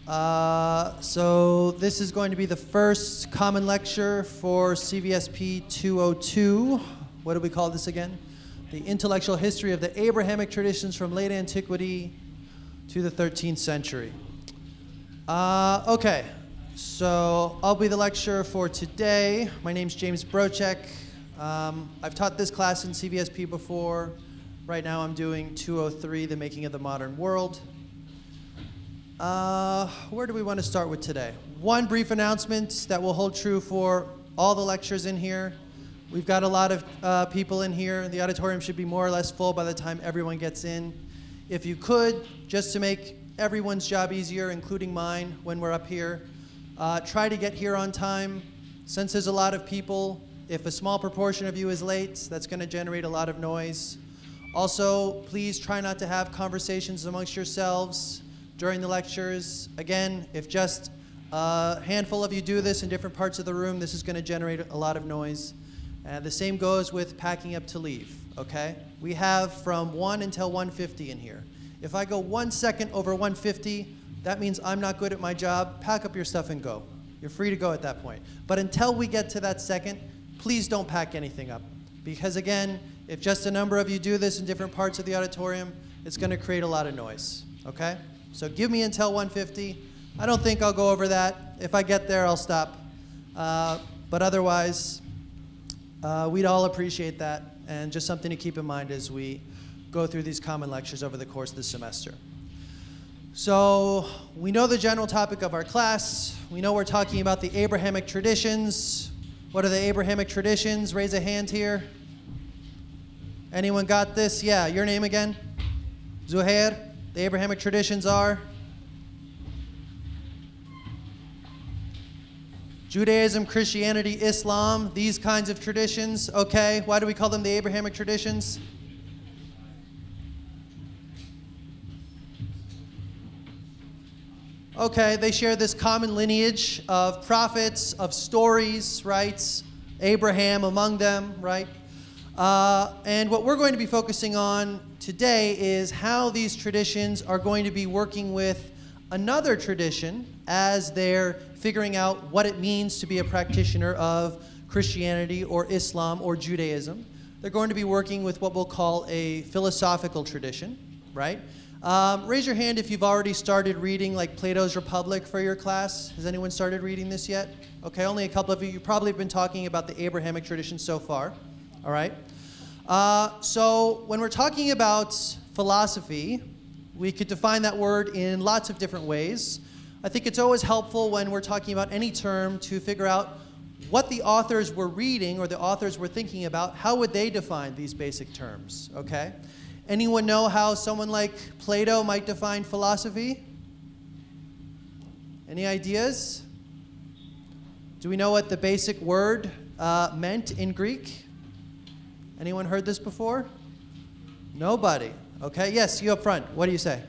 So this is going to be the first common lecture for CVSP 202. What do we call this again? The intellectual history of the Abrahamic traditions from late antiquity to the 13th century. Okay, so I'll be the lecturer for today. My name's James Brochek. I've taught this class in CVSP before. Right now I'm doing 203, The Making of the Modern World. Where do we want to start with today? One brief announcement that will hold true for all the lectures in here. We've got a lot of people in here. The auditorium should be more or less full by the time everyone gets in. If you could, just to make everyone's job easier, including mine, when we're up here, try to get here on time. Since there's a lot of people, if a small proportion of you is late, that's going to generate a lot of noise. Also, please try not to have conversations amongst yourselves during the lectures. Again, if just a handful of you do this in different parts of the room, this is going to generate a lot of noise. And the same goes with packing up to leave, okay? We have from 1 until 1:50 in here. If I go 1 second over 1:50, that means I'm not good at my job. Pack up your stuff and go. You're free to go at that point. But until we get to that second, please don't pack anything up. Because again, if just a number of you do this in different parts of the auditorium, it's going to create a lot of noise, okay? So give me until 1:50. I don't think I'll go over that. If I get there, I'll stop. But otherwise, we'd all appreciate that. And just something to keep in mind as we go through these common lectures over the course of the semester. So we know the general topic of our class. We know we're talking about the Abrahamic traditions. What are the Abrahamic traditions? Raise a hand here. Anyone got this? Yeah, your name again? Zuhair? The Abrahamic traditions are Judaism, Christianity, Islam, these kinds of traditions. Okay, why do we call them the Abrahamic traditions? Okay, they share this common lineage of prophets, of stories, right? Abraham among them, right? And what we're going to be focusing on today is how these traditions are going to be working with another tradition as they're figuring out what it means to be a practitioner of Christianity or Islam or Judaism. They're going to be working with what we'll call a philosophical tradition, right? Raise your hand if you've already started reading like Plato's Republic for your class. Has anyone started reading this yet? Okay, only a couple of you. You probably have been talking about the Abrahamic tradition so far. All right. So when we're talking about philosophy, we could define that word in lots of different ways. I think it's always helpful when we're talking about any term to figure out what the authors were reading or the authors were thinking about. How would they define these basic terms? Okay. Anyone know how someone like Plato might define philosophy? Any ideas? Do we know what the basic word meant in Greek? Anyone heard this before? Nobody. Okay, yes, you up front. What do you say?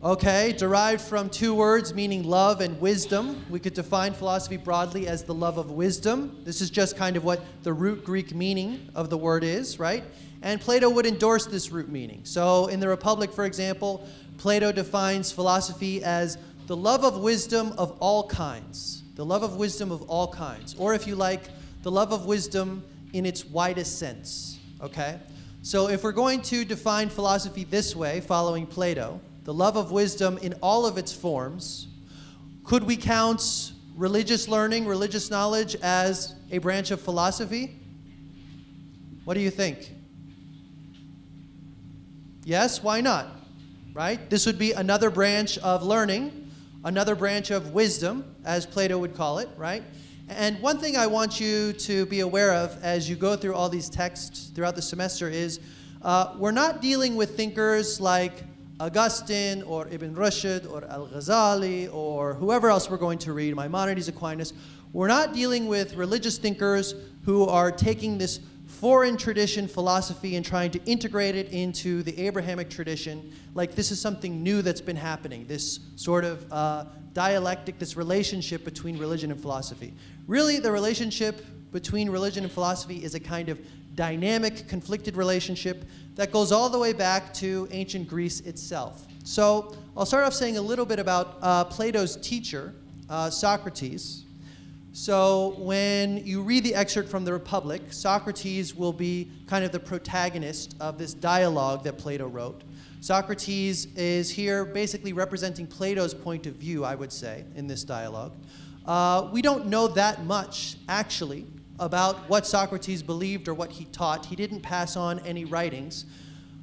Okay, derived from two words meaning love and wisdom. We could define philosophy broadly as the love of wisdom. This is just kind of what the root Greek meaning of the word is, right? And Plato would endorse this root meaning. So in the Republic, for example, Plato defines philosophy as the love of wisdom of all kinds. The love of wisdom of all kinds. Or if you like, the love of wisdom in its widest sense, okay? So if we're going to define philosophy this way, following Plato, the love of wisdom in all of its forms, could we count religious learning, religious knowledge as a branch of philosophy? What do you think? Yes, why not? Right? This would be another branch of learning, another branch of wisdom, as Plato would call it, right? And one thing I want you to be aware of as you go through all these texts throughout the semester is we're not dealing with thinkers like Augustine or Ibn Rushd or Al-Ghazali or whoever else we're going to read, Maimonides, Aquinas. We're not dealing with religious thinkers who are taking this foreign tradition philosophy and trying to integrate it into the Abrahamic tradition like this is something new that's been happening, this sort of dialectic, this relationship between religion and philosophy. Really, the relationship between religion and philosophy is a kind of dynamic, conflicted relationship that goes all the way back to ancient Greece itself. So I'll start off saying a little bit about Plato's teacher, Socrates. So when you read the excerpt from the Republic, Socrates will be kind of the protagonist of this dialogue that Plato wrote. Socrates is here basically representing Plato's point of view, I would say, in this dialogue. We don't know that much, actually, about what Socrates believed or what he taught. He didn't pass on any writings.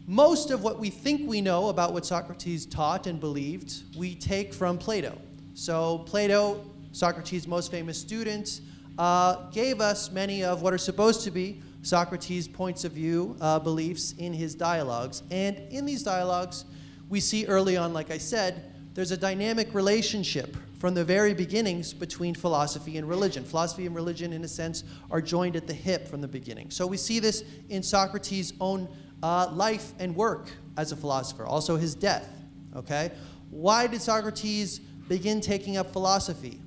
Most of what we think we know about what Socrates taught and believed, we take from Plato. So Plato, Socrates' most famous student, gave us many of what are supposed to be Socrates' points of view, beliefs in his dialogues. And in these dialogues, we see early on, like I said, there's a dynamic relationship from the very beginnings between philosophy and religion. Philosophy and religion, in a sense, are joined at the hip from the beginning. So we see this in Socrates' own life and work as a philosopher, also his death, okay? Why did Socrates begin taking up philosophy?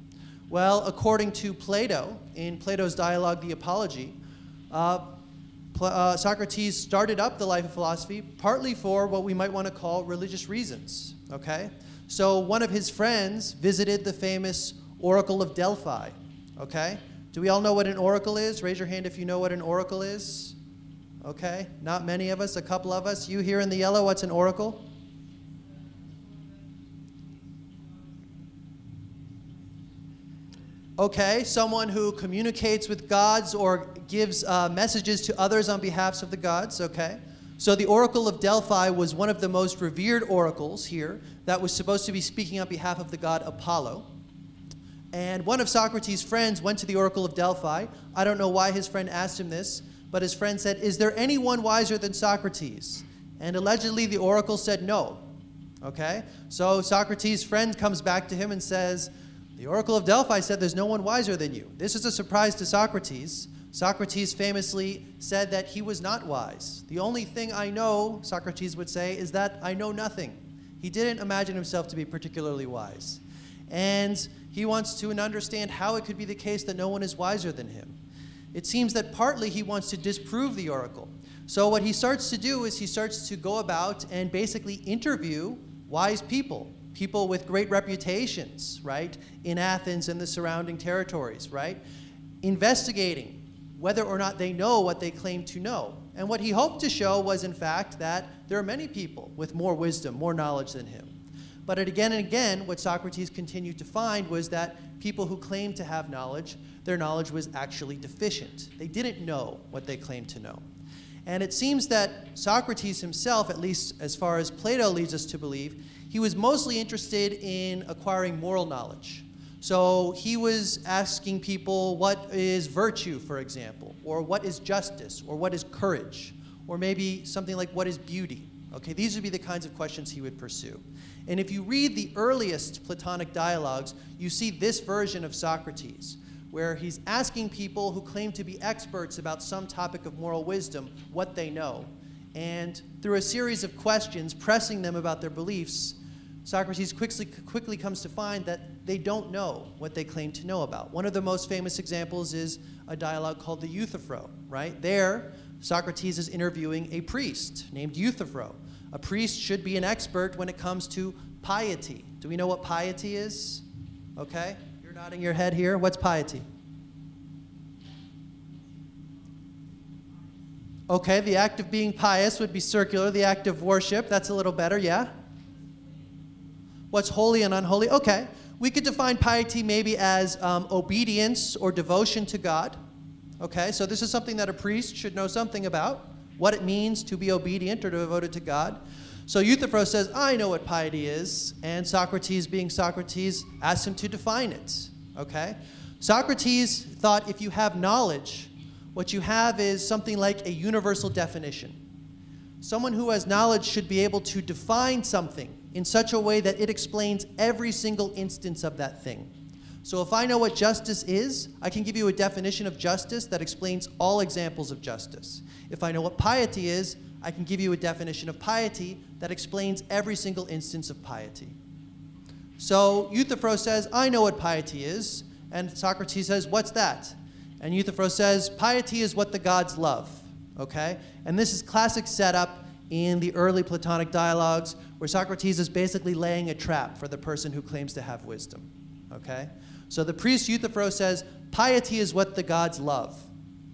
Well, according to Plato, in Plato's dialogue, The Apology, Socrates started up the life of philosophy partly for what we might want to call religious reasons, okay? So one of his friends visited the famous Oracle of Delphi, okay? Do we all know what an oracle is? Raise your hand if you know what an oracle is. Okay, not many of us, a couple of us. You here in the yellow, what's an oracle? Okay, someone who communicates with gods or gives messages to others on behalf of the gods, okay? So the Oracle of Delphi was one of the most revered oracles here that was supposed to be speaking on behalf of the god Apollo. And one of Socrates' friends went to the Oracle of Delphi. I don't know why his friend asked him this, but his friend said, "Is there anyone wiser than Socrates?" And allegedly the oracle said no, okay? So Socrates' friend comes back to him and says, "The Oracle of Delphi said there's no one wiser than you." This is a surprise to Socrates. Socrates famously said that he was not wise. "The only thing I know," Socrates would say, "is that I know nothing." He didn't imagine himself to be particularly wise. And he wants to understand how it could be the case that no one is wiser than him. It seems that partly he wants to disprove the oracle. So what he starts to do is he starts to go about and basically interview wise people, people with great reputations, right, in Athens and the surrounding territories, right, investigating whether or not they know what they claim to know. And what he hoped to show was, in fact, that there are many people with more wisdom, more knowledge than him. But again and again, what Socrates continued to find was that people who claimed to have knowledge, their knowledge was actually deficient. They didn't know what they claimed to know. And it seems that Socrates himself, at least as far as Plato leads us to believe, he was mostly interested in acquiring moral knowledge. So he was asking people, what is virtue, for example, or what is justice, or what is courage, or maybe something like what is beauty. Okay, these would be the kinds of questions he would pursue. And if you read the earliest Platonic dialogues, you see this version of Socrates, where he's asking people who claim to be experts about some topic of moral wisdom what they know. And through a series of questions, pressing them about their beliefs, Socrates quickly comes to find that they don't know what they claim to know about. One of the most famous examples is a dialogue called the Euthyphro, right? There, Socrates is interviewing a priest named Euthyphro. A priest should be an expert when it comes to piety. Do we know what piety is? Okay, you're nodding your head here. What's piety? Okay, the act of being pious would be circular. The act of worship, that's a little better, yeah? What's holy and unholy? Okay, we could define piety maybe as obedience or devotion to God. Okay, so this is something that a priest should know something about, what it means to be obedient or devoted to God. So Euthyphro says, I know what piety is, and Socrates, being Socrates, asks him to define it. Okay, Socrates thought if you have knowledge, what you have is something like a universal definition. Someone who has knowledge should be able to define something in such a way that it explains every single instance of that thing. So if I know what justice is, I can give you a definition of justice that explains all examples of justice. If I know what piety is, I can give you a definition of piety that explains every single instance of piety. So Euthyphro says, I know what piety is. And Socrates says, what's that? And Euthyphro says, piety is what the gods love. okay? And this is classic setup in the early Platonic dialogues where Socrates is basically laying a trap for the person who claims to have wisdom, okay? So the priest Euthyphro says, piety is what the gods love.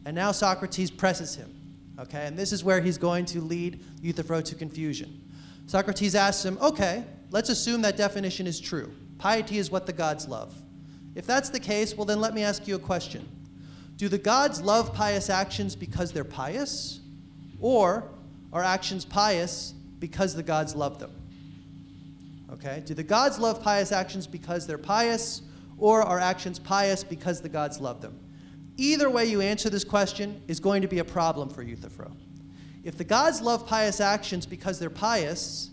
And now Socrates presses him, okay? And this is where he's going to lead Euthyphro to confusion. Socrates asks him, okay, let's assume that definition is true. Piety is what the gods love. If that's the case, well then let me ask you a question. Do the gods love pious actions because they're pious? Or are actions pious because the gods love them? Okay, do the gods love pious actions because they're pious? Or are actions pious because the gods love them? Either way you answer this question is going to be a problem for Euthyphro. If the gods love pious actions because they're pious,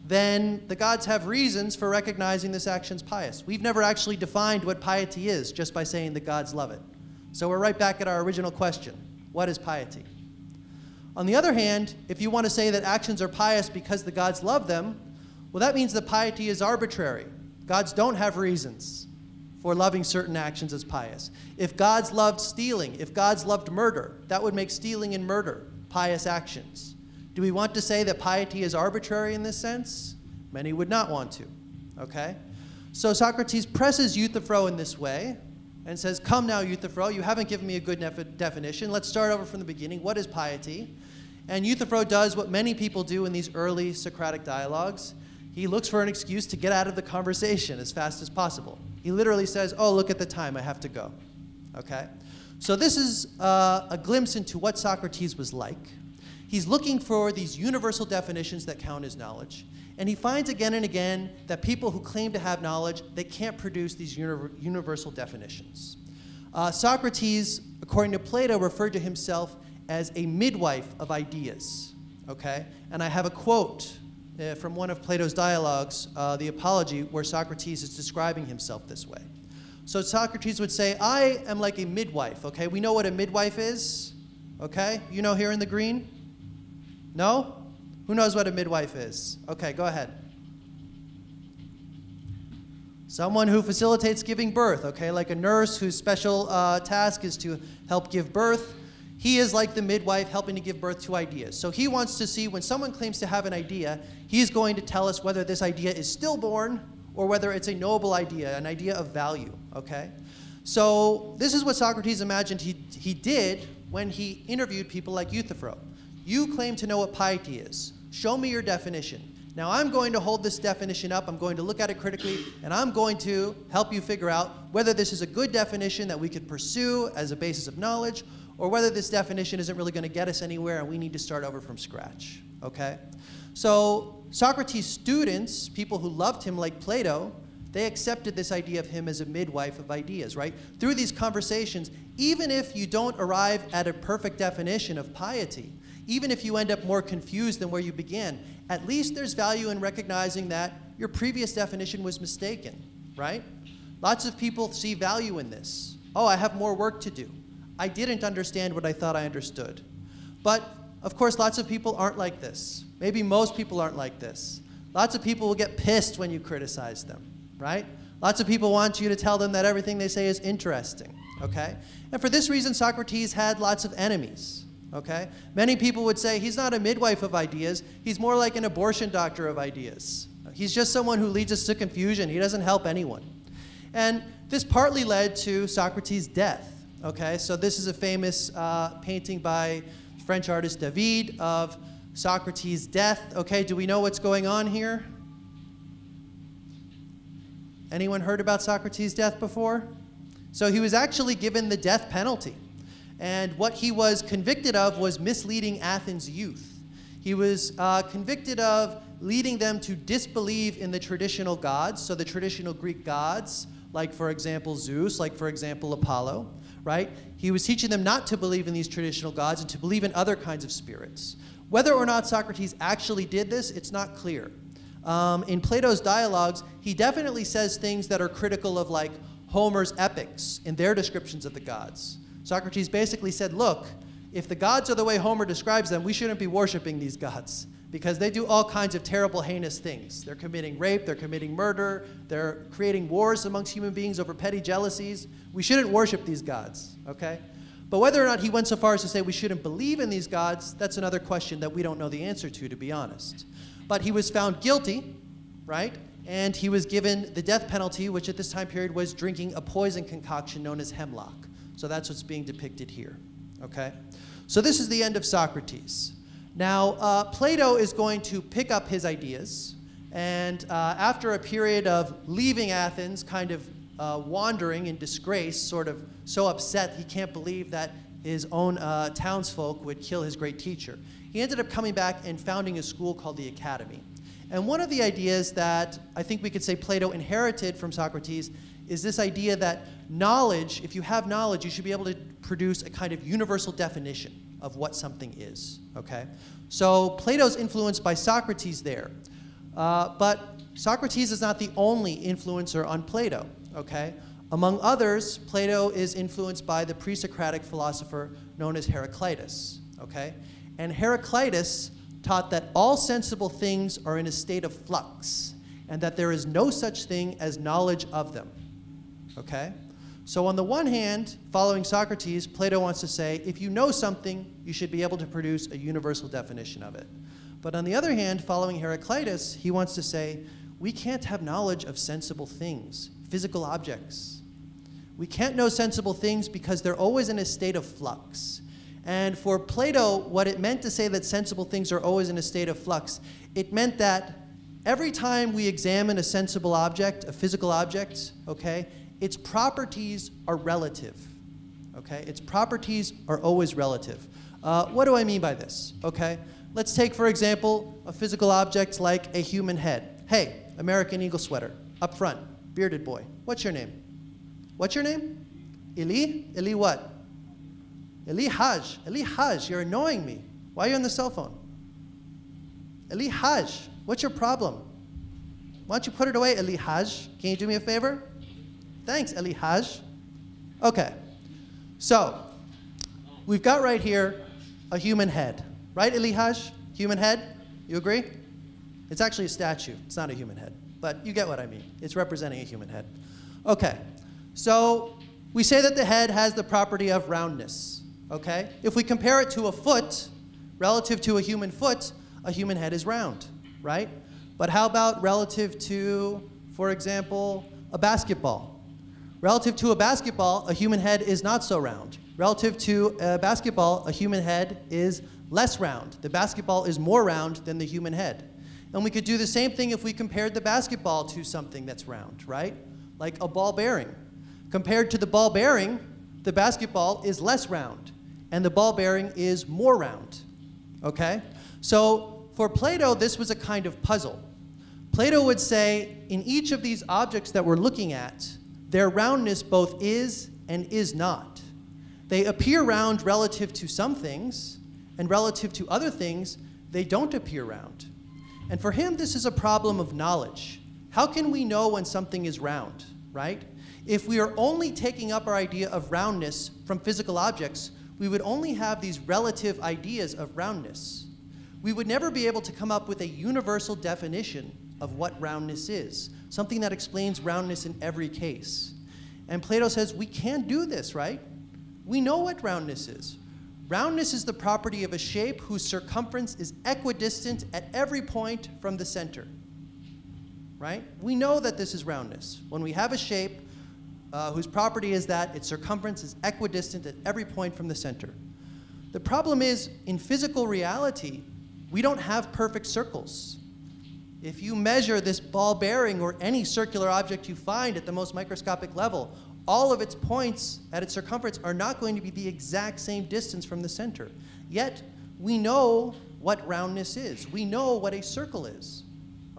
then the gods have reasons for recognizing this action's pious. We've never actually defined what piety is just by saying the gods love it. So we're right back at our original question. What is piety? On the other hand, if you want to say that actions are pious because the gods love them, well, that means that piety is arbitrary. Gods don't have reasons for loving certain actions as pious. If gods loved stealing, if gods loved murder, that would make stealing and murder pious actions. Do we want to say that piety is arbitrary in this sense? Many would not want to, okay? So Socrates presses Euthyphro in this way and says, come now, Euthyphro, you haven't given me a good definition. Let's start over from the beginning. What is piety? And Euthyphro does what many people do in these early Socratic dialogues. He looks for an excuse to get out of the conversation as fast as possible. He literally says, oh, look at the time, I have to go, okay? So this is a glimpse into what Socrates was like. He's looking for these universal definitions that count as knowledge. And he finds again and again that people who claim to have knowledge, they can't produce these universal definitions. Socrates, according to Plato, referred to himself as a midwife of ideas, okay? And I have a quote from one of Plato's dialogues, the Apology, where Socrates is describing himself this way. So Socrates would say, I am like a midwife, okay? We know what a midwife is, okay? You know here in the green? No? Who knows what a midwife is? Okay, go ahead. Someone who facilitates giving birth, okay? Like a nurse whose special task is to help give birth. He is like the midwife helping to give birth to ideas. So he wants to see when someone claims to have an idea, he's going to tell us whether this idea is stillborn or whether it's a noble idea, an idea of value, okay? So this is what Socrates imagined he did when he interviewed people like Euthyphro. You claim to know what piety is. Show me your definition. Now I'm going to hold this definition up, I'm going to look at it critically, and I'm going to help you figure out whether this is a good definition that we could pursue as a basis of knowledge, or whether this definition isn't really going to get us anywhere and we need to start over from scratch, okay? So Socrates' students, people who loved him like Plato, they accepted this idea of him as a midwife of ideas, right? Through these conversations, even if you don't arrive at a perfect definition of piety, even if you end up more confused than where you began, at least there's value in recognizing that your previous definition was mistaken, right? Lots of people see value in this. Oh, I have more work to do. I didn't understand what I thought I understood. But, of course, lots of people aren't like this. Maybe most people aren't like this. Lots of people will get pissed when you criticize them, right? Lots of people want you to tell them that everything they say is interesting, okay? And for this reason, Socrates had lots of enemies, okay? Many people would say he's not a midwife of ideas, he's more like an abortion doctor of ideas. He's just someone who leads us to confusion. He doesn't help anyone. And this partly led to Socrates' death, okay? So this is a famous painting by French artist David of Socrates' death. Okay, do we know what's going on here? Anyone heard about Socrates' death before? So he was actually given the death penalty. And what he was convicted of was misleading Athens' youth. He was convicted of leading them to disbelieve in the traditional gods, so the traditional Greek gods, like, for example, Zeus, like, for example, Apollo, right? He was teaching them not to believe in these traditional gods and to believe in other kinds of spirits. Whether or not Socrates actually did this, it's not clear. In Plato's dialogues, he definitely says things that are critical of, like, Homer's epics in their descriptions of the gods. Socrates basically said, look, if the gods are the way Homer describes them, we shouldn't be worshiping these gods because they do all kinds of terrible, heinous things. They're committing rape, they're committing murder, they're creating wars amongst human beings over petty jealousies. We shouldn't worship these gods, okay? But whether or not he went so far as to say we shouldn't believe in these gods, that's another question that we don't know the answer to be honest. But he was found guilty, right? And he was given the death penalty, which at this time period was drinking a poison concoction known as hemlock. So that's what's being depicted here, okay? So this is the end of Socrates. Now, Plato is going to pick up his ideas, and after a period of leaving Athens, kind of wandering in disgrace, sort of so upset he can't believe that his own townsfolk would kill his great teacher, he ended up coming back and founding a school called the Academy. And one of the ideas that I think we could say Plato inherited from Socrates is this idea that knowledge, if you have knowledge, you should be able to produce a kind of universal definition of what something is, okay? So Plato's influenced by Socrates there. But Socrates is not the only influencer on Plato, okay? Among others, Plato is influenced by the pre-Socratic philosopher known as Heraclitus, okay? And Heraclitus taught that all sensible things are in a state of flux, and that there is no such thing as knowledge of them, okay? So on the one hand, following Socrates, Plato wants to say, if you know something, you should be able to produce a universal definition of it. But on the other hand, following Heraclitus, he wants to say, we can't have knowledge of sensible things, physical objects. We can't know sensible things because they're always in a state of flux. And for Plato, what it meant to say that sensible things are always in a state of flux, it meant that every time we examine a sensible object, a physical object, okay, its properties are relative, okay? Its properties are always relative. What do I mean by this, okay? Let's take, for example, a physical object like a human head. Hey, American Eagle sweater, up front, bearded boy. What's your name? What's your name? Eli? Eli what? Eli Haj. Eli Haj, you're annoying me. Why are you on the cell phone? Eli Haj, what's your problem? Why don't you put it away, Eli Haj? Can you do me a favor? Thanks, Eli Haj. Okay, so we've got right here a human head. Right, Eli Haj? Human head? You agree? It's actually a statue. It's not a human head. But you get what I mean. It's representing a human head. Okay, so we say that the head has the property of roundness. Okay? If we compare it to a foot, relative to a human head is round, right? But how about relative to, for example, a basketball? Relative to a basketball, a human head is not so round. Relative to a basketball, a human head is less round. The basketball is more round than the human head. And we could do the same thing if we compared the basketball to something that's round, right? Like a ball bearing. Compared to the ball bearing, the basketball is less round, and the ball bearing is more round, okay? So for Plato, this was a kind of puzzle. Plato would say, in each of these objects that we're looking at, their roundness both is and is not. They appear round relative to some things, and relative to other things, they don't appear round. And for him, this is a problem of knowledge. How can we know when something is round, right? If we are only taking up our idea of roundness from physical objects, we would only have these relative ideas of roundness. We would never be able to come up with a universal definition of what roundness is, something that explains roundness in every case. And Plato says, we can't do this, right? We know what roundness is. Roundness is the property of a shape whose circumference is equidistant at every point from the center, right? We know that this is roundness. When we have a shape whose property is that its circumference is equidistant at every point from the center. The problem is, in physical reality, we don't have perfect circles. If you measure this ball bearing or any circular object you find at the most microscopic level, all of its points at its circumference are not going to be the exact same distance from the center. Yet, we know what roundness is. We know what a circle is,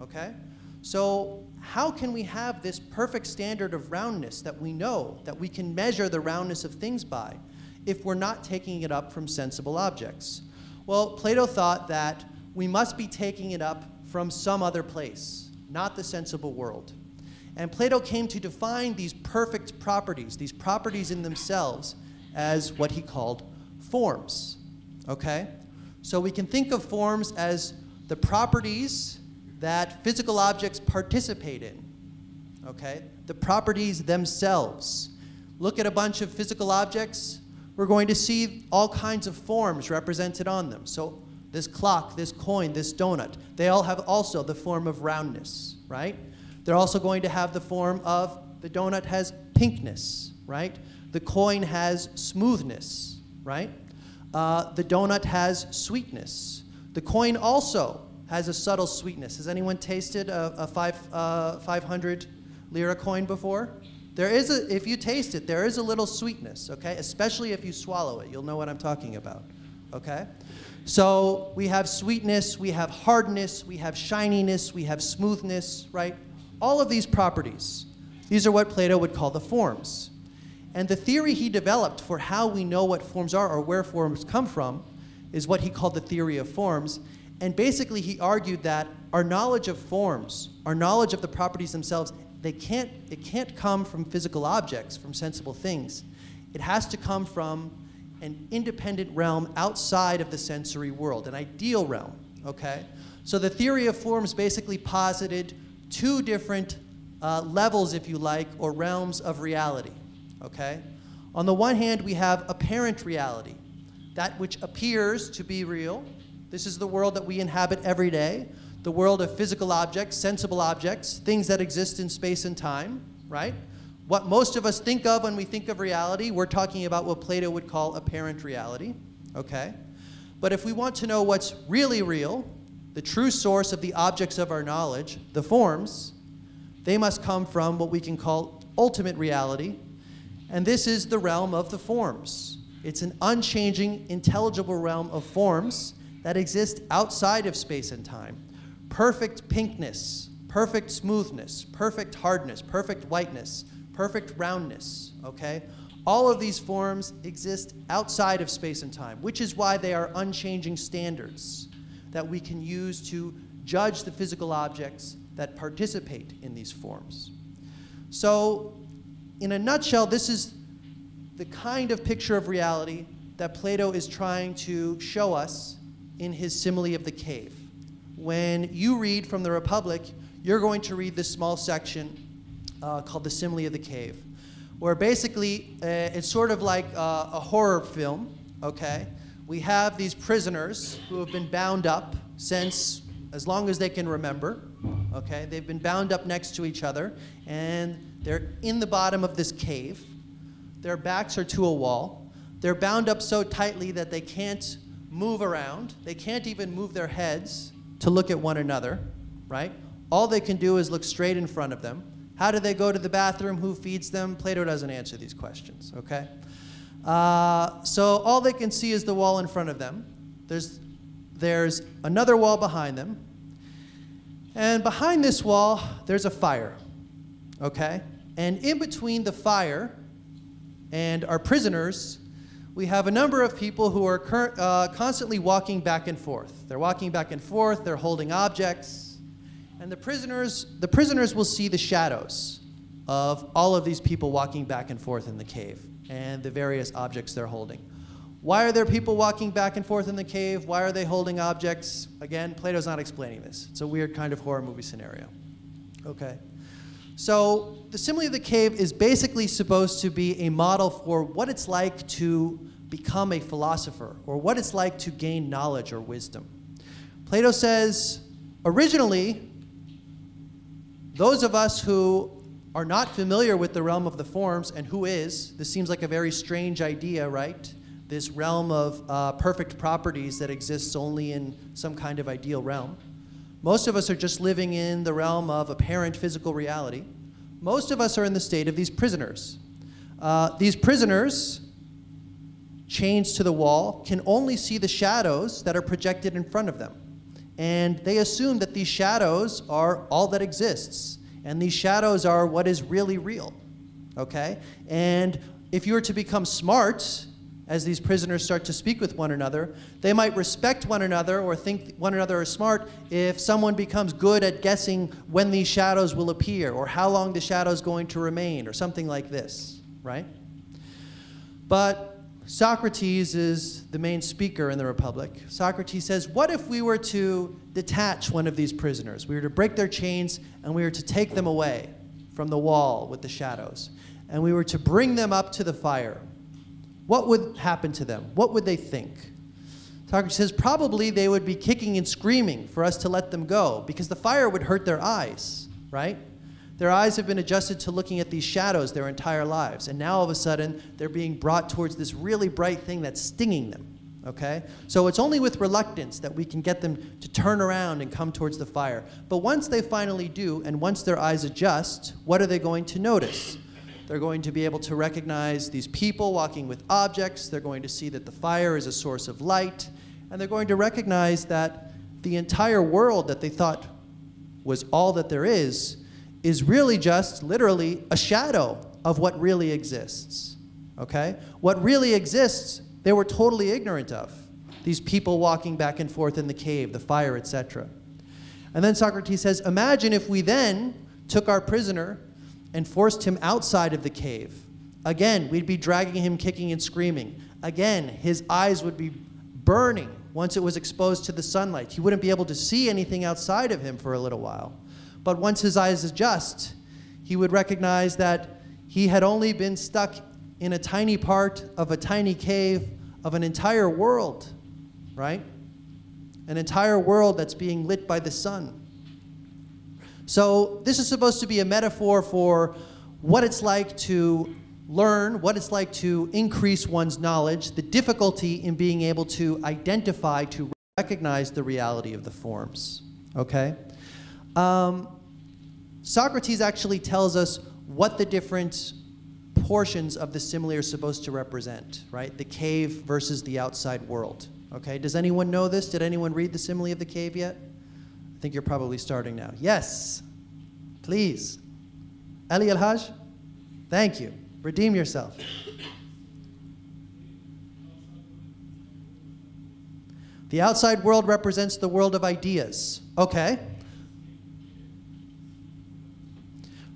okay? So how can we have this perfect standard of roundness that we know, that we can measure the roundness of things by, if we're not taking it up from sensible objects? Well, Plato thought that we must be taking it up from some other place, not the sensible world. And Plato came to define these perfect properties, these properties in themselves, as what he called forms, okay? So we can think of forms as the properties that physical objects participate in, okay? The properties themselves. Look at a bunch of physical objects. we're going to see all kinds of forms represented on them. So this clock, this coin, this donut, they all have also the form of roundness, right? They're also going to have the form of, the donut has pinkness, right? The coin has smoothness, right? The donut has sweetness. The coin also has a subtle sweetness. Has anyone tasted a 500 lira coin before? There is if you taste it, there is a little sweetness, okay? Especially if you swallow it. You'll know what I'm talking about, okay? So we have sweetness, we have hardness, we have shininess, we have smoothness, right? All of these properties, these are what Plato would call the forms. And the theory he developed for how we know what forms are or where forms come from is what he called the theory of forms. And basically he argued that our knowledge of forms, our knowledge of the properties themselves, it can't come from physical objects, from sensible things. It has to come from an independent realm outside of the sensory world, an ideal realm, okay? So the theory of forms basically posited two different levels, if you like, or realms of reality, okay? On the one hand, we have apparent reality, that which appears to be real. This is the world that we inhabit every day, the world of physical objects, sensible objects, things that exist in space and time, right? What most of us think of when we think of reality, we're talking about what Plato would call apparent reality, okay? But if we want to know what's really real, the true source of the objects of our knowledge, the forms, they must come from what we can call ultimate reality, and this is the realm of the forms. It's an unchanging, intelligible realm of forms that exist outside of space and time. Perfect pinkness, perfect smoothness, perfect hardness, perfect whiteness, perfect roundness, okay? All of these forms exist outside of space and time, which is why they are unchanging standards that we can use to judge the physical objects that participate in these forms. So, in a nutshell, this is the kind of picture of reality that Plato is trying to show us in his simile of the cave. When you read from the Republic, you're going to read this small section called the simile of the cave, where basically it's sort of like a horror film, okay? We have these prisoners who have been bound up since as long as they can remember, okay? They've been bound up next to each other, and they're in the bottom of this cave. Their backs are to a wall. They're bound up so tightly that they can't move around. They can't even move their heads to look at one another, right? All they can do is look straight in front of them. How do they go to the bathroom? Who feeds them? Plato doesn't answer these questions, okay? So all they can see is the wall in front of them. There's another wall behind them. And behind this wall, there's a fire, okay? And in between the fire and our prisoners, we have a number of people who are constantly walking back and forth. They're walking back and forth, they're holding objects, and the prisoners will see the shadows of all of these people walking back and forth in the cave and the various objects they're holding. Why are there people walking back and forth in the cave? Why are they holding objects? Again, Plato's not explaining this. It's a weird kind of horror movie scenario. Okay. So the simile of the cave is basically supposed to be a model for what it's like to become a philosopher, or what it's like to gain knowledge or wisdom. Plato says, originally, those of us who are not familiar with the realm of the forms, and who is, this seems like a very strange idea, right? This realm of perfect properties that exists only in some kind of ideal realm. Most of us are just living in the realm of apparent physical reality. Most of us are in the state of these prisoners. These prisoners, chained to the wall, can only see the shadows that are projected in front of them. And they assume that these shadows are all that exists. And these shadows are what is really real, okay? And if you were to become smart, as these prisoners start to speak with one another, they might respect one another or think one another is smart if someone becomes good at guessing when these shadows will appear or how long the shadow is going to remain or something like this, right? But Socrates is the main speaker in the Republic. Socrates says, what if we were to detach one of these prisoners? We were to break their chains and we were to take them away from the wall with the shadows. And we were to bring them up to the fire. what would happen to them? What would they think? Socrates says probably they would be kicking and screaming for us to let them go because the fire would hurt their eyes, right? Their eyes have been adjusted to looking at these shadows their entire lives, and now all of a sudden they're being brought towards this really bright thing that's stinging them, okay? So it's only with reluctance that we can get them to turn around and come towards the fire. But once they finally do, and once their eyes adjust, what are they going to notice? They're going to be able to recognize these people walking with objects. They're going to see that the fire is a source of light. And they're going to recognize that the entire world that they thought was all that there is really just literally a shadow of what really exists. Okay? What really exists, they were totally ignorant of. These people walking back and forth in the cave, the fire, etc. And then Socrates says, imagine if we then took our prisoner and forced him outside of the cave. Again, we'd be dragging him kicking and screaming. Again, his eyes would be burning once it was exposed to the sunlight. He wouldn't be able to see anything outside of him for a little while. But once his eyes adjust, he would recognize that he had only been stuck in a tiny part of a tiny cave of an entire world, right? An entire world that's being lit by the sun. So this is supposed to be a metaphor for what it's like to learn, what it's like to increase one's knowledge, the difficulty in being able to identify, to recognize the reality of the forms, okay? Socrates actually tells us what the different portions of the simile are supposed to represent, right? The cave versus the outside world, okay? Does anyone know this? Did anyone read the simile of the cave yet? I think you're probably starting now. Yes, please. Ali Al-Haj? Thank you. Redeem yourself. The outside world represents the world of ideas. Okay.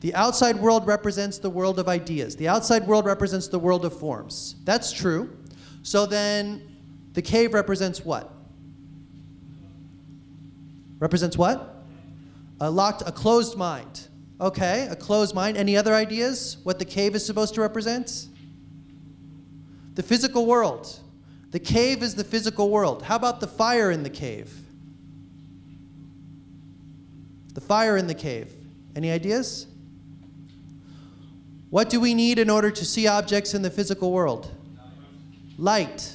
The outside world represents the world of ideas. The outside world represents the world of forms. That's true. So then the cave represents what? Represents what? A closed mind. Okay, a closed mind. Any other ideas what the cave is supposed to represent? The physical world. The cave is the physical world. How about the fire in the cave? The fire in the cave. Any ideas? What do we need in order to see objects in the physical world? Light.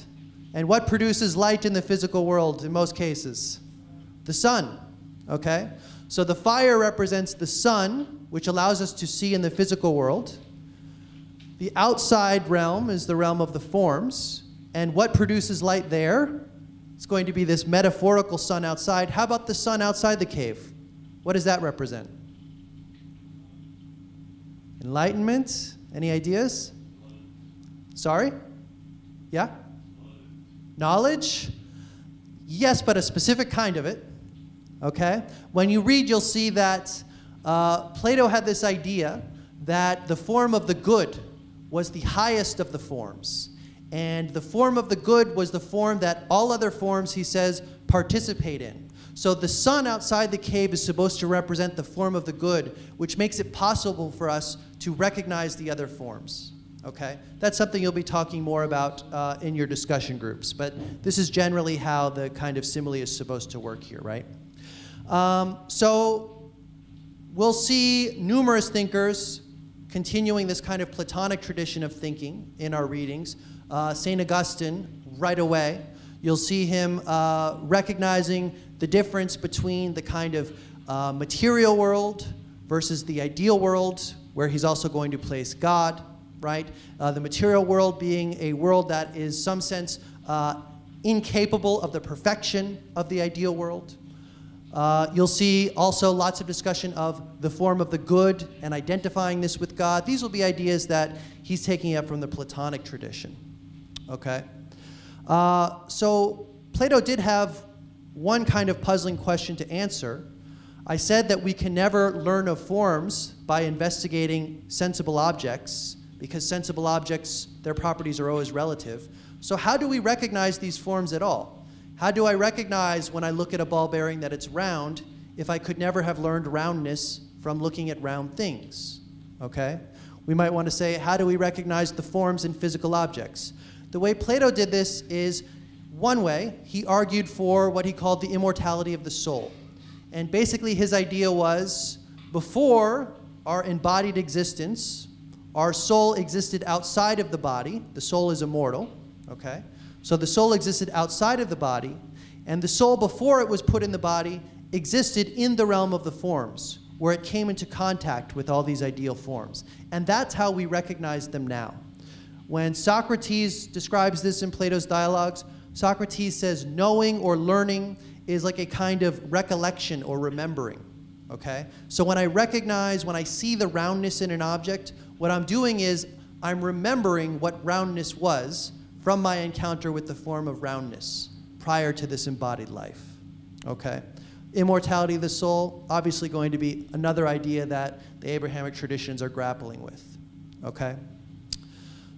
And what produces light in the physical world in most cases? The sun. Okay? So the fire represents the sun, which allows us to see in the physical world. The outside realm is the realm of the forms. And what produces light there? It's going to be this metaphorical sun outside. How about the sun outside the cave? What does that represent? Enlightenment? Any ideas? Sorry? Yeah? Knowledge? Yes, but a specific kind of it. Okay? When you read, you'll see that Plato had this idea that the form of the good was the highest of the forms. And the form of the good was the form that all other forms, he says, participate in. So the sun outside the cave is supposed to represent the form of the good, which makes it possible for us to recognize the other forms. Okay? That's something you'll be talking more about in your discussion groups. But this is generally how the kind of simile is supposed to work here, right? So we'll see numerous thinkers continuing this kind of Platonic tradition of thinking in our readings. St. Augustine, right away, you'll see him recognizing the difference between the kind of material world versus the ideal world, where he's also going to place God, right? The material world being a world that is, in some sense, incapable of the perfection of the ideal world. You'll see also lots of discussion of the form of the good and identifying this with God. These will be ideas that he's taking up from the Platonic tradition. Okay? So Plato did have one kind of puzzling question to answer. I said that we can never learn of forms by investigating sensible objects, because sensible objects, their properties are always relative. So how do we recognize these forms at all? How do I recognize when I look at a ball bearing that it's round if I could never have learned roundness from looking at round things? Okay? We might want to say, how do we recognize the forms in physical objects? The way Plato did this is, one way, he argued for what he called the immortality of the soul. And basically his idea was, before our embodied existence, our soul existed outside of the body. The soul is immortal, okay? So the soul existed outside of the body, and the soul, before it was put in the body, existed in the realm of the forms, where it came into contact with all these ideal forms. And that's how we recognize them now. When Socrates describes this in Plato's dialogues, Socrates says knowing or learning is like a kind of recollection or remembering, okay? So when I recognize, when I see the roundness in an object, what I'm doing is I'm remembering what roundness was from my encounter with the form of roundness prior to this embodied life, okay? Immortality of the soul, obviously going to be another idea that the Abrahamic traditions are grappling with, okay?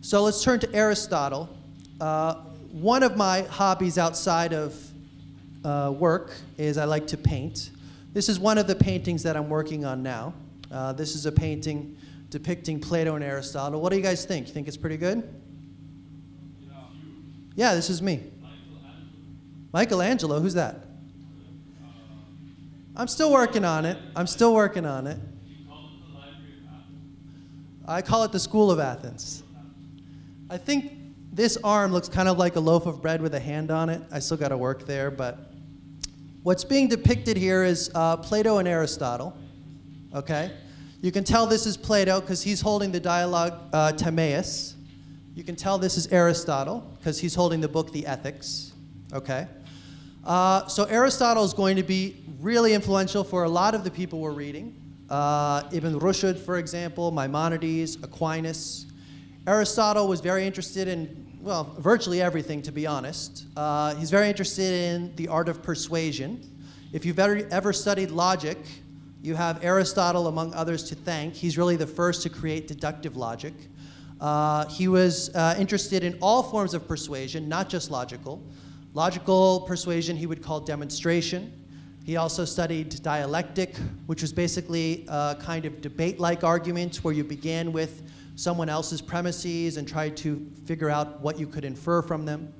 So let's turn to Aristotle. One of my hobbies outside of work is I like to paint. This is one of the paintings that I'm working on now. This is a painting depicting Plato and Aristotle. What do you guys think? You think it's pretty good? Yeah, this is me. Michelangelo, who's that? I'm still working on it. I'm still working on it. I call it the School of Athens. I think this arm looks kind of like a loaf of bread with a hand on it. I still got to work there, but what's being depicted here is Plato and Aristotle, okay? You can tell this is Plato because he's holding the dialogue Timaeus. You can tell this is Aristotle because he's holding the book The Ethics, okay? So Aristotle is going to be really influential for a lot of the people we're reading. Ibn Rushd, for example, Maimonides, Aquinas. Aristotle was very interested in, well, virtually everything, to be honest. He's very interested in the art of persuasion. If you've ever studied logic, you have Aristotle, among others, to thank. He's really the first to create deductive logic. He was interested in all forms of persuasion, not just logical. Logical persuasion he would call demonstration. He also studied dialectic, which was basically a kind of debate-like argument where you began with someone else's premises and tried to figure out what you could infer from them.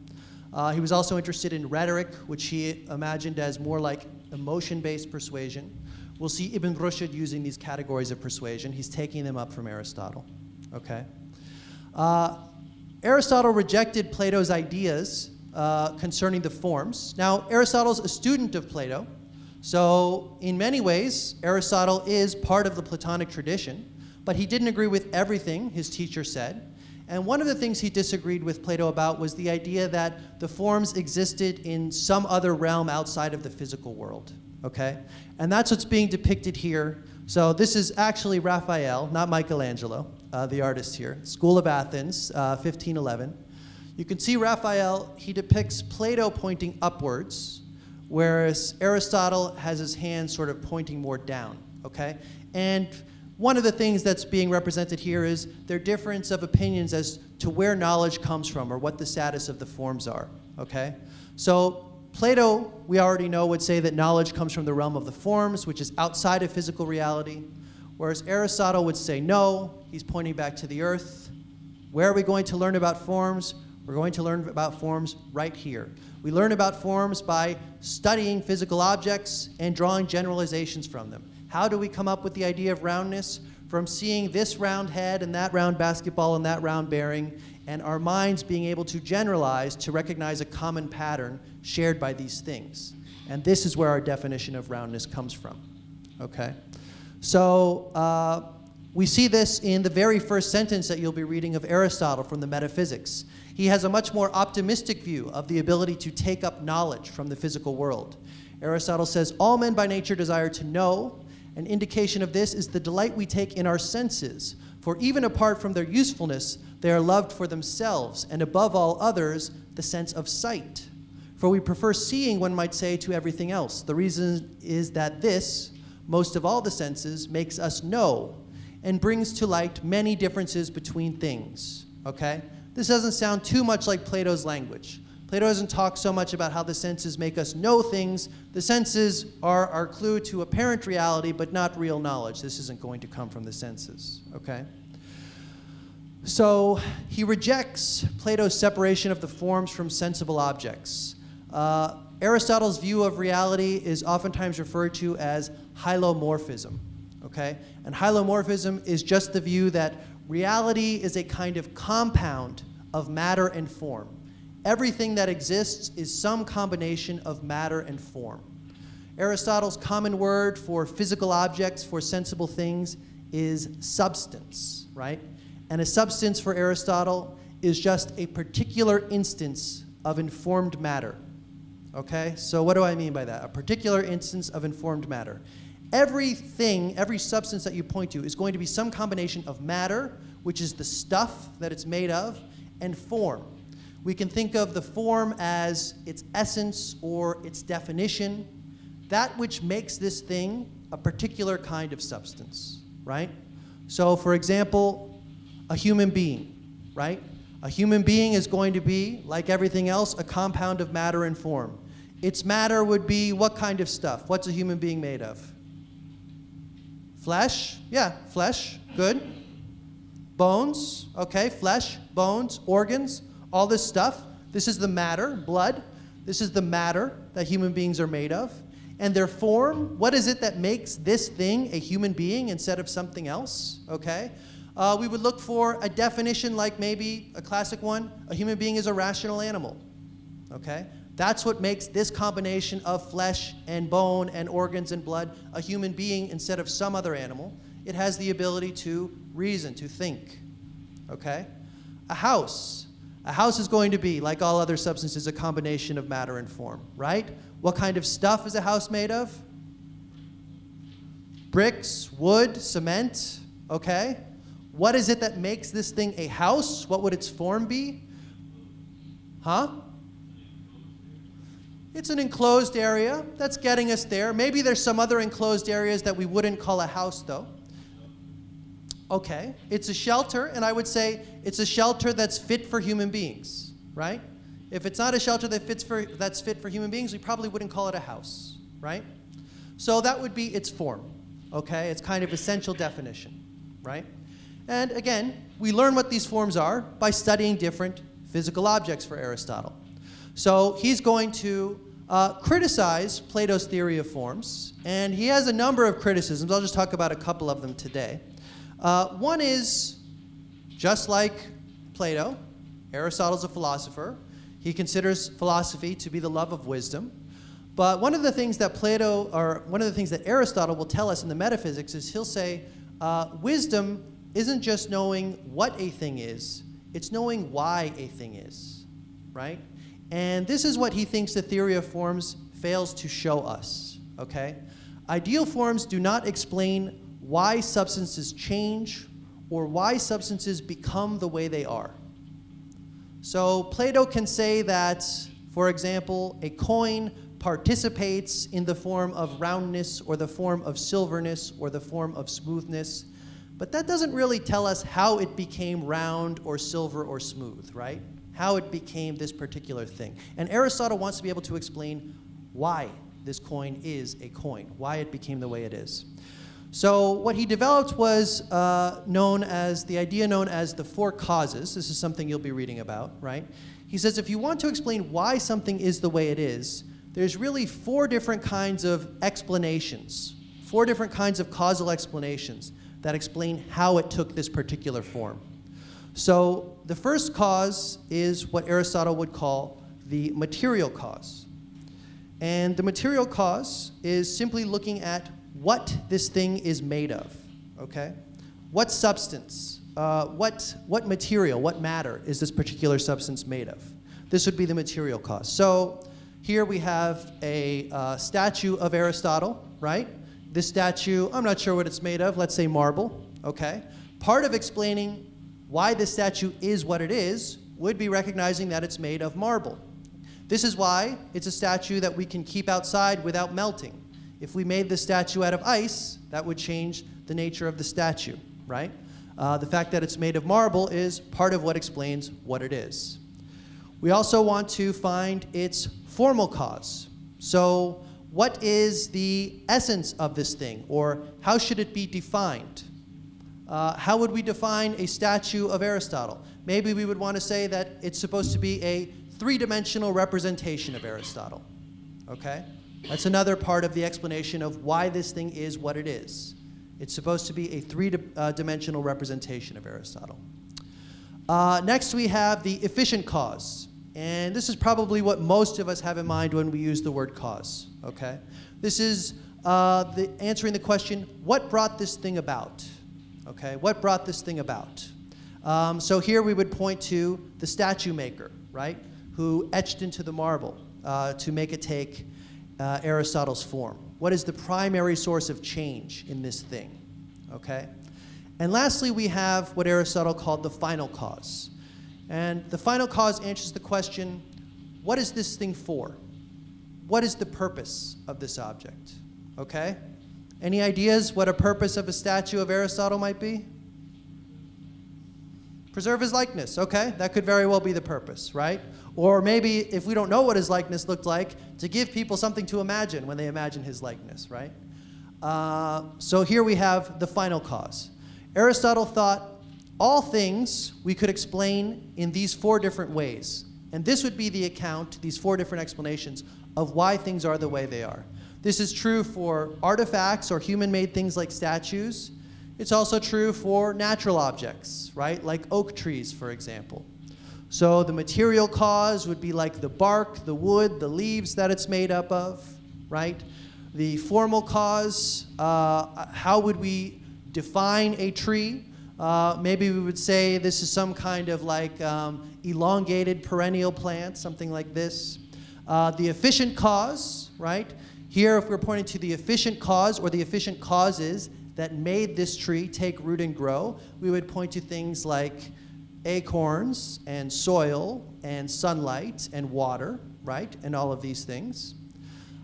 He was also interested in rhetoric, which he imagined as more like emotion-based persuasion. We'll see Ibn Rushd using these categories of persuasion. He's taking them up from Aristotle, okay? Aristotle rejected Plato's ideas concerning the forms. Now, Aristotle's a student of Plato, so in many ways, Aristotle is part of the Platonic tradition, but he didn't agree with everything his teacher said. And one of the things he disagreed with Plato about was the idea that the forms existed in some other realm outside of the physical world, okay? And that's what's being depicted here. So this is actually Raphael, not Michelangelo, the artist here. School of Athens, 1511. You can see Raphael, he depicts Plato pointing upwards, whereas Aristotle has his hands sort of pointing more down, okay? And one of the things that's being represented here is their difference of opinions as to where knowledge comes from or what the status of the forms are, okay? So Plato, we already know, would say that knowledge comes from the realm of the forms, which is outside of physical reality, whereas Aristotle would say no, he's pointing back to the earth. Where are we going to learn about forms? We're going to learn about forms right here. We learn about forms by studying physical objects and drawing generalizations from them. How do we come up with the idea of roundness? From seeing this round head and that round basketball and that round bearing, and our minds being able to generalize to recognize a common pattern shared by these things. And this is where our definition of roundness comes from, okay? So we see this in the very first sentence that you'll be reading of Aristotle from the Metaphysics. He has a much more optimistic view of the ability to take up knowledge from the physical world. Aristotle says, all men by nature desire to know. An indication of this is the delight we take in our senses, for even apart from their usefulness, they are loved for themselves, and above all others, the sense of sight. For we prefer seeing, one might say, to everything else. The reason is that this, most of all the senses, makes us know, and brings to light many differences between things, okay? This doesn't sound too much like Plato's language. Plato doesn't talk so much about how the senses make us know things. The senses are our clue to apparent reality, but not real knowledge. This isn't going to come from the senses, okay? So he rejects Plato's separation of the forms from sensible objects. Aristotle's view of reality is oftentimes referred to as hylomorphism, okay? And hylomorphism is just the view that reality is a kind of compound of matter and form. Everything that exists is some combination of matter and form. Aristotle's common word for physical objects, for sensible things, is substance, right? And a substance for Aristotle is just a particular instance of informed matter. Okay, so what do I mean by that? A particular instance of informed matter. Everything, every substance that you point to is going to be some combination of matter, which is the stuff that it's made of, and form. We can think of the form as its essence or its definition, that which makes this thing a particular kind of substance, right? So for example, a human being, right? A human being is going to be, like everything else, a compound of matter and form. Its matter would be what kind of stuff? What's a human being made of? Flesh? Yeah, flesh. Good. Bones? Okay, flesh, bones, organs, all this stuff. This is the matter, blood. This is the matter that human beings are made of. And their form, what is it that makes this thing a human being instead of something else? Okay. We would look for a definition like maybe a classic one. A human being is a rational animal. Okay. That's what makes this combination of flesh and bone and organs and blood a human being instead of some other animal. It has the ability to reason, to think. Okay? A house. A house is going to be, like all other substances, a combination of matter and form, right? What kind of stuff is a house made of? Bricks, wood, cement, okay? What is it that makes this thing a house? What would its form be? Huh? It's an enclosed area. That's getting us there. Maybe there's some other enclosed areas that we wouldn't call a house, though. Okay, it's a shelter, and I would say it's a shelter that's fit for human beings, right? If it's not a shelter that's fit for human beings, we probably wouldn't call it a house, right? So that would be its form, okay? It's kind of essential definition, right? And again, we learn what these forms are by studying different physical objects for Aristotle. So he's going to criticize Plato's theory of forms, and he has a number of criticisms. I'll just talk about a couple of them today. One is, just like Plato, Aristotle's a philosopher. He considers philosophy to be the love of wisdom. But one of the things that Aristotle will tell us in the metaphysics is he'll say, wisdom isn't just knowing what a thing is, it's knowing why a thing is, right? And this is what he thinks the theory of forms fails to show us, okay? Ideal forms do not explain why substances change or why substances become the way they are. So Plato can say that, for example, a coin participates in the form of roundness or the form of silverness or the form of smoothness, but that doesn't really tell us how it became round or silver or smooth, right? How it became this particular thing. And Aristotle wants to be able to explain why this coin is a coin, why it became the way it is. So what he developed was the idea known as the four causes. This is something you'll be reading about, right? He says if you want to explain why something is the way it is, there's really four different kinds of explanations, four different kinds of causal explanations that explain how it took this particular form. So the first cause is what Aristotle would call the material cause. And the material cause is simply looking at what this thing is made of, okay? What substance, what material, what matter is this particular substance made of? This would be the material cause. So here we have a statue of Aristotle, right? This statue, I'm not sure what it's made of, let's say marble, okay? Part of explaining why this statue is what it is would be recognizing that it's made of marble. This is why it's a statue that we can keep outside without melting. If we made the statue out of ice, that would change the nature of the statue, right? The fact that it's made of marble is part of what explains what it is. We also want to find its formal cause. So what is the essence of this thing, or how should it be defined? How would we define a statue of Aristotle? Maybe we would want to say that it's supposed to be a three-dimensional representation of Aristotle. Okay? That's another part of the explanation of why this thing is what it is. It's supposed to be a three-dimensional representation of Aristotle. Next, we have the efficient cause. And this is probably what most of us have in mind when we use the word cause. Okay? This is answering the question, what brought this thing about? Okay? What brought this thing about? So here we would point to the statue maker, right? Who etched into the marble to make it take Aristotle's form. What is the primary source of change in this thing? Okay? And lastly, we have what Aristotle called the final cause. And the final cause answers the question, what is this thing for? What is the purpose of this object? Okay? Any ideas what a purpose of a statue of Aristotle might be? Preserve his likeness, okay? That could very well be the purpose, right? Or maybe, if we don't know what his likeness looked like, to give people something to imagine when they imagine his likeness, right? So here we have the final cause. Aristotle thought all things we could explain in these four different ways. And this would be the account, these four different explanations, of why things are the way they are. This is true for artifacts or human-made things like statues. It's also true for natural objects, right? Like oak trees, for example. So the material cause would be like the bark, the wood, the leaves that it's made up of, right? The formal cause, how would we define a tree? Maybe we would say this is some kind of like elongated perennial plant, something like this. The efficient cause, right? Here, if we're pointing to the efficient cause or the efficient causes that made this tree take root and grow, we would point to things like acorns and soil and sunlight and water, right? And all of these things.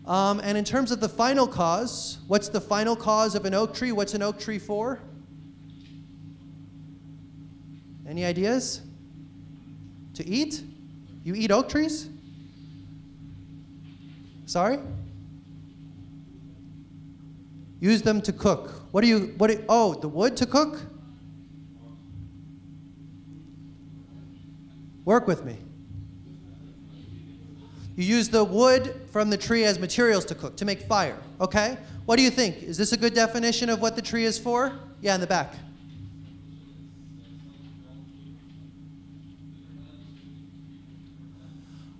And in terms of the final cause, what's the final cause of an oak tree? What's an oak tree for? Any ideas? To eat? You eat oak trees? Sorry? Use them to cook. Oh, the wood to cook? Work with me. You use the wood from the tree as materials to cook, to make fire, okay? What do you think? Is this a good definition of what the tree is for? Yeah, in the back.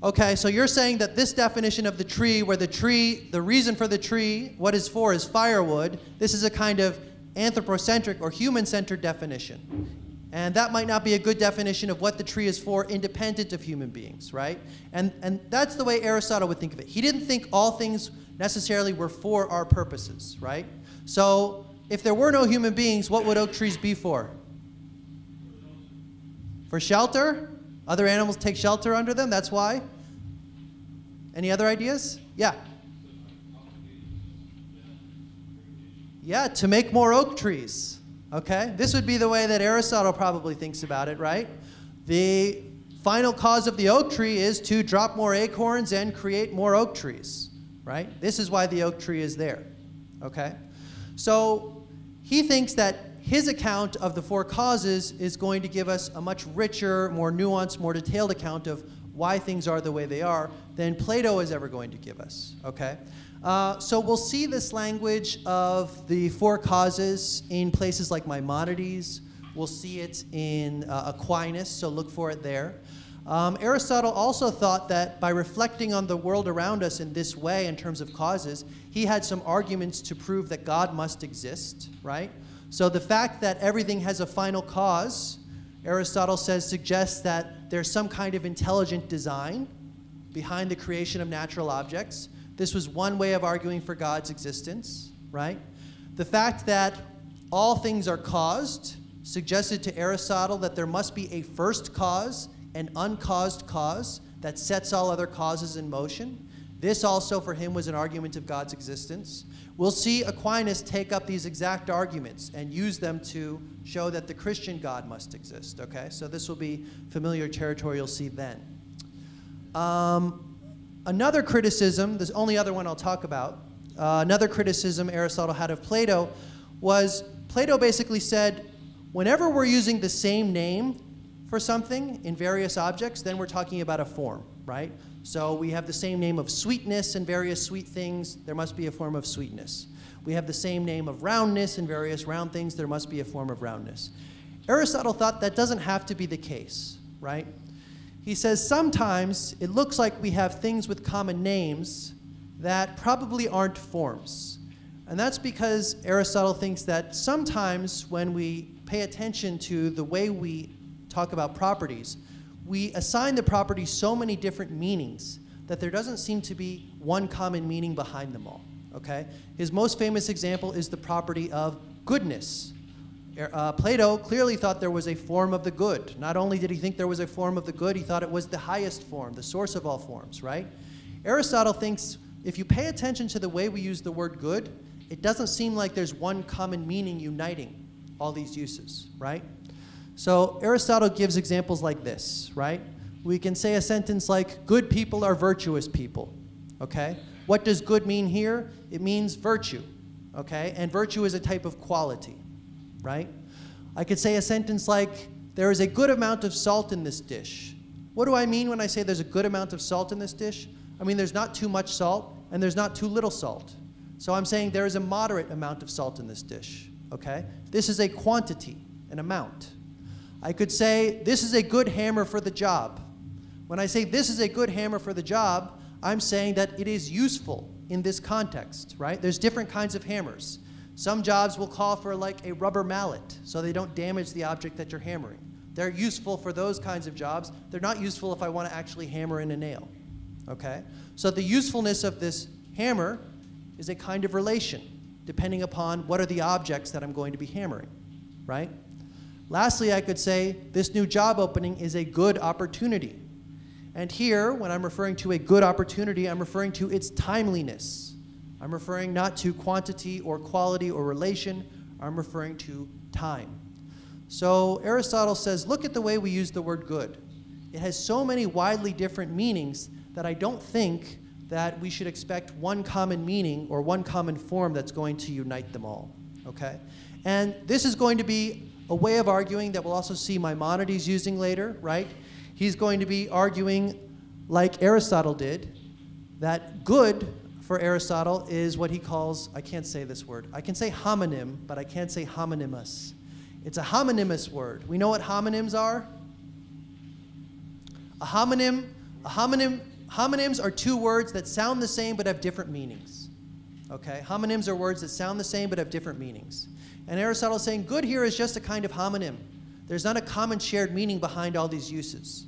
Okay, so you're saying that this definition of the tree, where the reason for the tree, what it's for is firewood, this is a kind of anthropocentric or human-centered definition. And that might not be a good definition of what the tree is for independent of human beings, right? And that's the way Aristotle would think of it. He didn't think all things necessarily were for our purposes, right? So if there were no human beings, what would oak trees be for? For shelter? Other animals take shelter under them, that's why. Any other ideas? Yeah. Yeah, to make more oak trees. Okay? This would be the way that Aristotle probably thinks about it, right? The final cause of the oak tree is to drop more acorns and create more oak trees, right? This is why the oak tree is there. Okay? So he thinks that his account of the four causes is going to give us a much richer, more nuanced, more detailed account of why things are the way they are than Plato is ever going to give us, okay? So we'll see this language of the four causes in places like Maimonides. We'll see it in Aquinas, so look for it there. Aristotle also thought that by reflecting on the world around us in this way in terms of causes, he had some arguments to prove that God must exist, right? So the fact that everything has a final cause, Aristotle says, suggests that there's some kind of intelligent design behind the creation of natural objects. This was one way of arguing for God's existence, right? The fact that all things are caused suggested to Aristotle that there must be a first cause, an uncaused cause that sets all other causes in motion. This also for him was an argument of God's existence. We'll see Aquinas take up these exact arguments and use them to show that the Christian God must exist, okay? So this will be familiar territory you'll see then. Another criticism, the only other one I'll talk about, another criticism Aristotle had of Plato was Plato basically said, Whenever we're using the same name for something in various objects, then we're talking about a form, right? So we have the same name of sweetness in various sweet things, there must be a form of sweetness. We have the same name of roundness in various round things, there must be a form of roundness. Aristotle thought that doesn't have to be the case, right? He says sometimes it looks like we have things with common names that probably aren't forms. And that's because Aristotle thinks that sometimes when we pay attention to the way we talk about properties, we assign the properties so many different meanings that there doesn't seem to be one common meaning behind them all, okay? His most famous example is the property of goodness. Plato clearly thought there was a form of the good. Not only did he think there was a form of the good, he thought it was the highest form, the source of all forms, right? Aristotle thinks if you pay attention to the way we use the word good, it doesn't seem like there's one common meaning uniting all these uses, right? So Aristotle gives examples like this, right? We can say a sentence like, good people are virtuous people, okay? What does good mean here? It means virtue, okay? And virtue is a type of quality, right? I could say a sentence like, there is a good amount of salt in this dish. What do I mean when I say there's a good amount of salt in this dish? I mean there's not too much salt and there's not too little salt. So I'm saying there is a moderate amount of salt in this dish, okay? This is a quantity, an amount. I could say, this is a good hammer for the job. When I say this is a good hammer for the job, I'm saying that it is useful in this context, right? There's different kinds of hammers. Some jobs will call for like a rubber mallet, so they don't damage the object that you're hammering. They're useful for those kinds of jobs. They're not useful if I want to actually hammer in a nail, okay? So the usefulness of this hammer is a kind of relation, depending upon what are the objects that I'm going to be hammering, right? Lastly, I could say this new job opening is a good opportunity. And here, when I'm referring to a good opportunity, I'm referring to its timeliness. I'm referring not to quantity or quality or relation, I'm referring to time. So Aristotle says, look at the way we use the word good. It has so many widely different meanings that I don't think that we should expect one common meaning or one common form that's going to unite them all, okay? And this is going to be a way of arguing that we'll also see Maimonides using later, right? He's going to be arguing like Aristotle did, that good for Aristotle is what he calls, I can't say this word, I can say homonym, but I can't say homonymous. It's a homonymous word. We know what homonyms are? Homonyms are two words that sound the same but have different meanings. Okay? Homonyms are words that sound the same but have different meanings. And Aristotle is saying good here is just a kind of homonym. There's not a common shared meaning behind all these uses.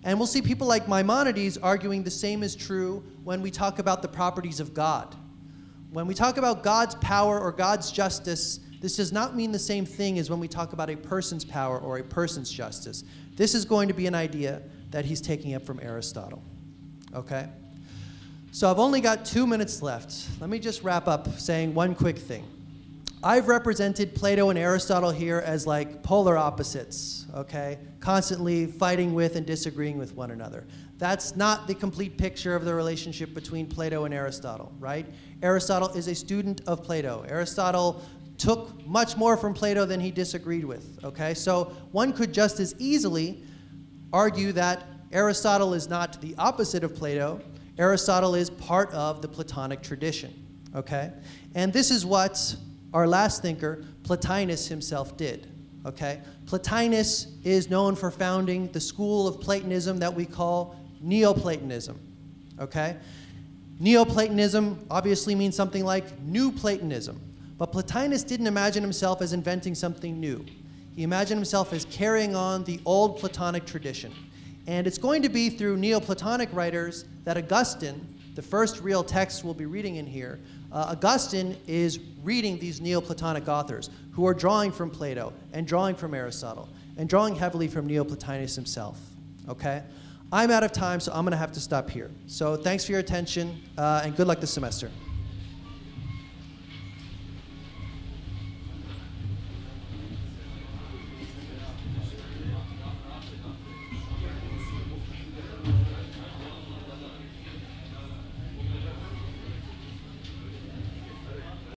And we'll see people like Maimonides arguing the same is true when we talk about the properties of God. When we talk about God's power or God's justice, this does not mean the same thing as when we talk about a person's power or a person's justice. This is going to be an idea that he's taking up from Aristotle. Okay? So I've only got 2 minutes left. Let me just wrap up saying one quick thing. I've represented Plato and Aristotle here as like polar opposites, okay? Constantly fighting with and disagreeing with one another. That's not the complete picture of the relationship between Plato and Aristotle, right? Aristotle is a student of Plato. Aristotle took much more from Plato than he disagreed with, okay? So one could just as easily argue that Aristotle is not the opposite of Plato. Aristotle is part of the Platonic tradition, okay? And this is what our last thinker, Plotinus himself did, okay? Plotinus is known for founding the school of Platonism that we call Neoplatonism, okay? Neoplatonism obviously means something like New Platonism, but Plotinus didn't imagine himself as inventing something new. He imagined himself as carrying on the old Platonic tradition. And it's going to be through Neoplatonic writers that Augustine, the first real text we'll be reading in here, Augustine is reading these Neoplatonic authors who are drawing from Plato and drawing from Aristotle and drawing heavily from Neoplotinus himself, okay? I'm out of time, so I'm going to have to stop here. So thanks for your attention, and good luck this semester.